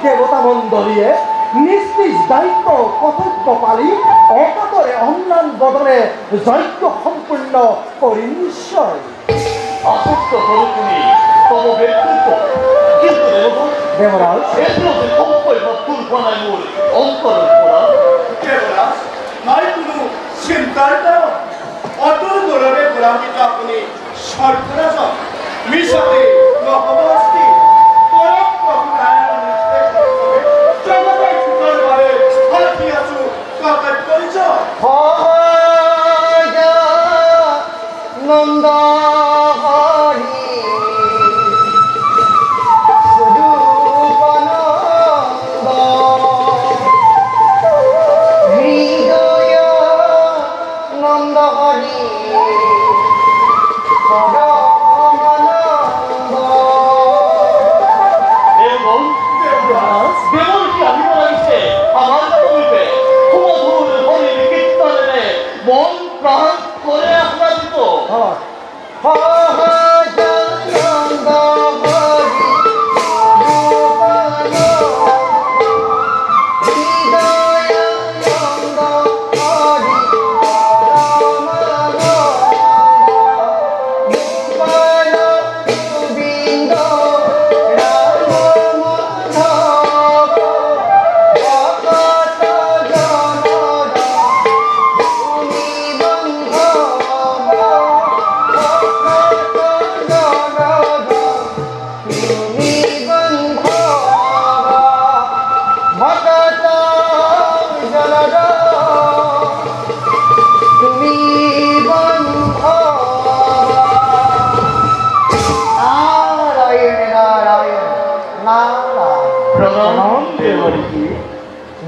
দেবতা মণ্ডলীয়ে নিজ নিজ দায়িত্ব কর্তব্য পালি অকাতরে অন্যান্য বদলে যজ্ঞ সম্পূর্ণ করি নিশ্চয়। আসক্ত হরুকুনি তব ব্যক্তিত্ব কিন্তু দেবরাজ এগুলো যে কম্পয় বা তুলপনায় মোর অন্তরের পড়া দেবরাজ নাই কোনো চিন্তার কারণ অটল গৌরবে গোলামিত আপনি সর্বরাজ মিশাতে নহবস্তি পরম প্রভু নারায়ণ নির্দেশ জগতের সুন্দর ভাবে হাতি আছো কাকার পরিচয় নন্দ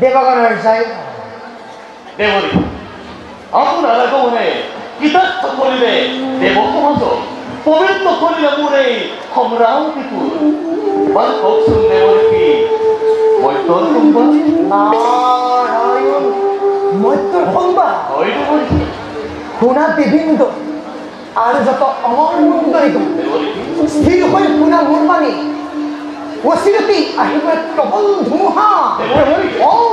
দেবগণের যাই দেবরী আপনার আগমনে কৃতার্থ করিলে দেব সমাজ পবিত্র করিলে মোরে সম্রামতিপুর বার কৌশল দেবরী কি মৈত্র সংবাদ নারায়ণ মৈত্র সংবাদ হয় দেবরী শুনা দেবীন্দ আর যত অমর মুন্দরিক স্থির হয়ে শুনা মোরবাণী অচিৰতি আহিব প্ৰবল ধুমুহা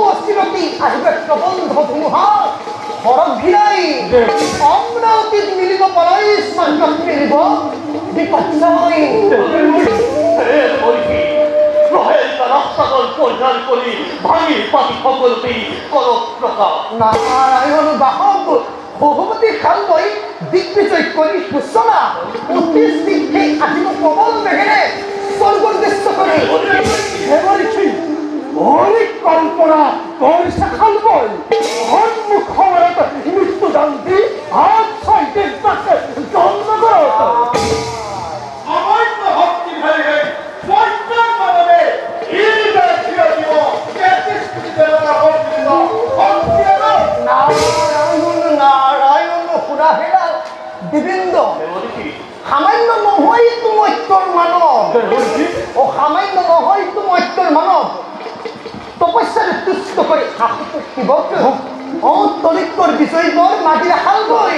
অচিৰতি আহিব প্ৰবল ধুমুহা সৰগ ঘিৰাই অমৰাৱতীত মিলিব পৰই স্বৰ্গত মিলিব বিপদজয় নাৰায়ণ বাহক বহুমতী খাল বৈ দিগ্বিজয় কৰি সূচনা অতি শীঘ্ৰে আহিব প্ৰবল বেগেৰে স্বর্গোদ্দেশ্য করে কল্পনা করছে খালবই সম্মুখ সমরত মৃত্যু জানতি আজ ছয়টির কাছে জন্ম করো অমর্ত ভক্তি ভরে পঞ্চাশ মানবে নারায়ণ নারায়ণ পুরা হেরা দেবেন্দ্র সামান্য নহয় মৈত্ৰৰ মানৱ ও সামান্য নহয় মৈত্ৰৰ মানৱ তপস্যাৰে তুষ্ট কৰি শিৱক তৰিকৰ বিজয়ীবৰ মাটিৰে হালবই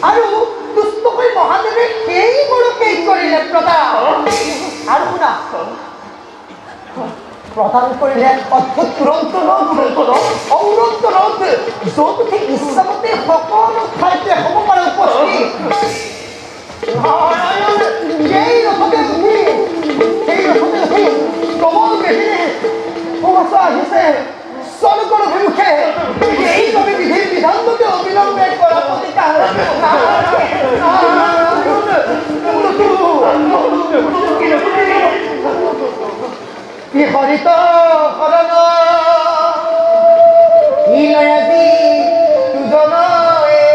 আৰু তুষ্ট কৰি মহাদেৱে সেই বৰকেই কৰিলে প্ৰদান আৰু শুনা প্ৰদান কৰিলে অদ্ভুত তুৰন্ত ঔৰন্ত ৰথ য'ত ঠিক ইচ্ছামতে সকলো ঠাইতে হ'ব পাৰে উপস্থিত নাৰায়ণ এই ৰথতে উঠি প্ৰবল বেশিৰে সমস্ত আহিছে স্বৰ্গৰ অভিমুখে এই কবি বিধিৰ বিধানতে অবিলম্বে কৰা প্ৰতিকাৰ কি হৰিত শৰণ কি লয়াবি তুজনয়ে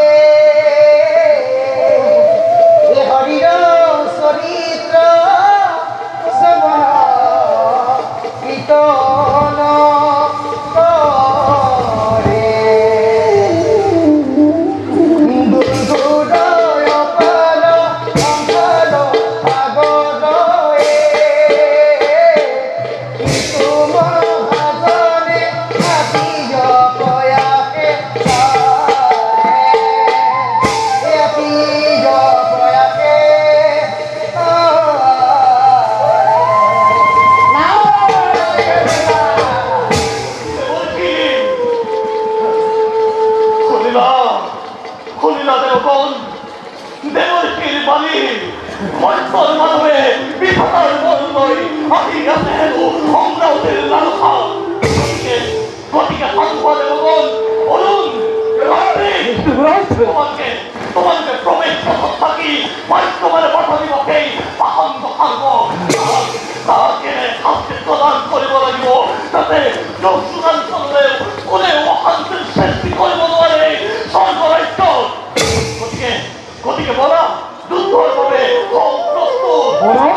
দেবগণ দেবর্ষীর বাণী মন্ত্র মানবে বিধাতার বন্ধই আমি আছে হেন অমরাবতীর লালসা গতিকে সাংবা দেবগণ বলুন তোমাকে প্রবেশ থাকি মাইক্রমের পাঠা দিবকেই পাহান্ত খাব তাহাকে শাস্তি প্রদান করিব লাগিব যাতে যোগদান করলেও কোনেও অশান্তির সৃষ্টি করিব নোৱাৰে স্বৰ্গৰাজ্য গতিকে বলা যুদ্ধৰ বাবে প্ৰস্তুত